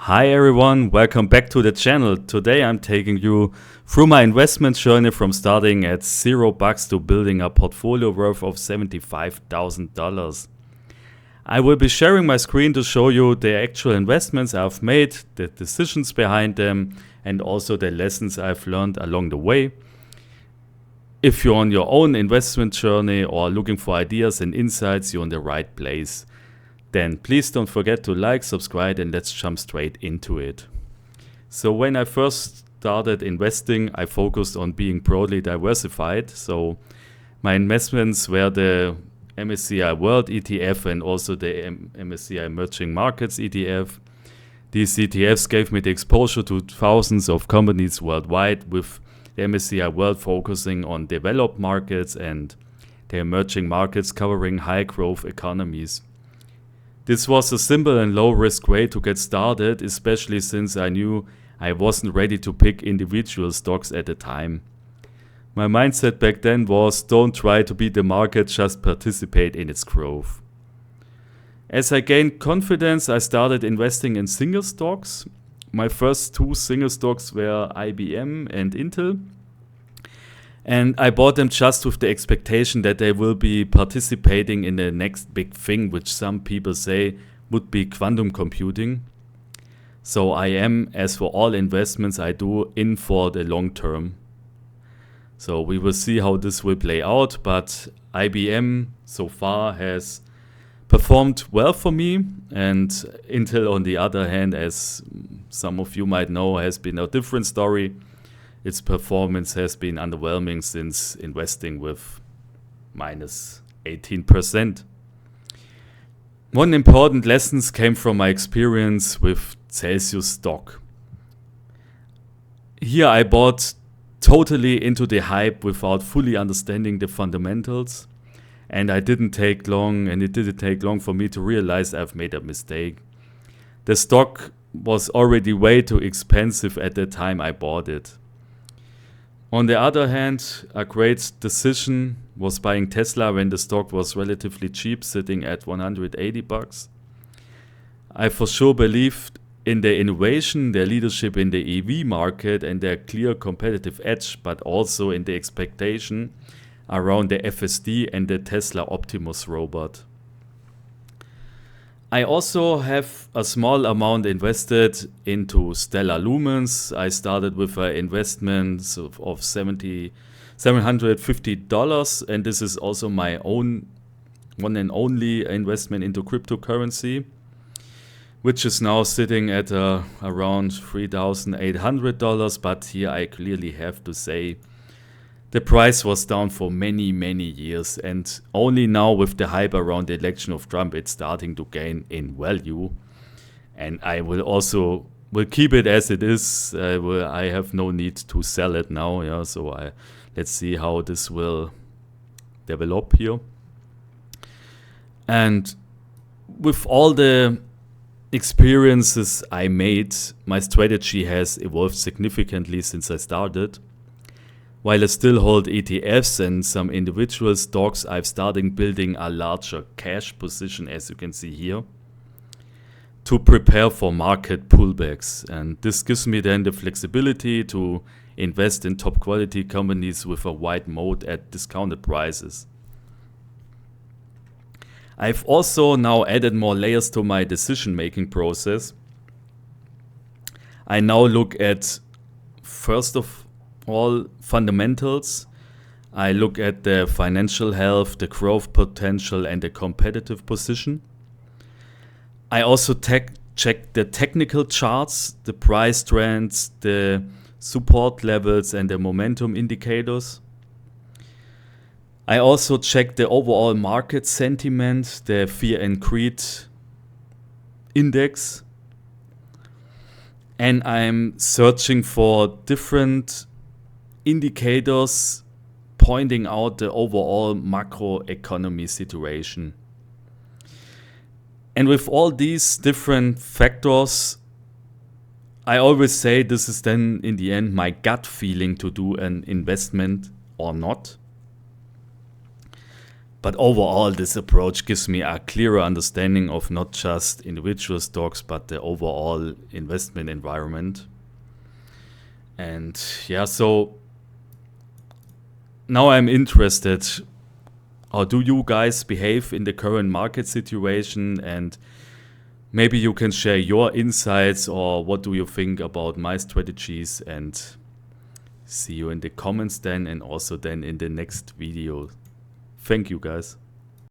Hi everyone, welcome back to the channel. Today I'm taking you through my investment journey from starting at $0 to building a portfolio worth of $75,000. I will be sharing my screen to show you the actual investments I've made, the decisions behind them, and also the lessons I've learned along the way. If you're on your own investment journey or looking for ideas and insights, you're in the right place. Then please don't forget to like, subscribe, and let's jump straight into it. So when I first started investing, I focused on being broadly diversified. So my investments were the MSCI World ETF and also the MSCI Emerging Markets ETF. These ETFs gave me the exposure to thousands of companies worldwide, with the MSCI World focusing on developed markets and the emerging markets covering high growth economies. This was a simple and low-risk way to get started, especially since I knew I wasn't ready to pick individual stocks at the time. My mindset back then was, don't try to beat the market, just participate in its growth. As I gained confidence, I started investing in single stocks. My first two single stocks were IBM and Intel. And I bought them just with the expectation that they will be participating in the next big thing, which some people say would be quantum computing. So I am, as for all investments I do, in for the long term. So we will see how this will play out, but IBM so far has performed well for me, and Intel, on the other hand, as some of you might know, has been a different story. Its performance has been underwhelming since investing with minus 18%. One important lesson came from my experience with Celsius stock. Here I bought totally into the hype without fully understanding the fundamentals, and it didn't take long for me to realize I've made a mistake. The stock was already way too expensive at the time I bought it. On the other hand, a great decision was buying Tesla when the stock was relatively cheap, sitting at $180. I for sure believed in their innovation, their leadership in the EV market, and their clear competitive edge, but also in the expectation around the FSD and the Tesla Optimus robot. I also have a small amount invested into Stellar Lumens. I started with an investment of $750, and this is also my own one and only investment into cryptocurrency, which is now sitting at around $3,800. But here I clearly have to say the price was down for many, many years, and only now with the hype around the election of Trump, it's starting to gain in value. And I will keep it as it is. I have no need to sell it now. Yeah, so let's see how this will develop here. And with all the experiences I made, my strategy has evolved significantly since I started. While I still hold ETFs and some individual stocks, I've started building a larger cash position, as you can see here, to prepare for market pullbacks. And this gives me then the flexibility to invest in top quality companies with a wide moat at discounted prices. I've also now added more layers to my decision-making process. I now look at, first of all, fundamentals. I look at the financial health, the growth potential, and the competitive position. I also check the technical charts, the price trends, the support levels, and the momentum indicators. I also check the overall market sentiment, the fear and greed index. And I'm searching for different indicators pointing out the overall macroeconomy situation. And with all these different factors, I always say this is then in the end my gut feeling to do an investment or not. But overall, this approach gives me a clearer understanding of not just individual stocks, but the overall investment environment. And yeah, so now I'm interested, how do you guys behave in the current market situation? And maybe you can share your insights, or what do you think about my strategies? And see you in the comments then, and also then in the next video. Thank you guys.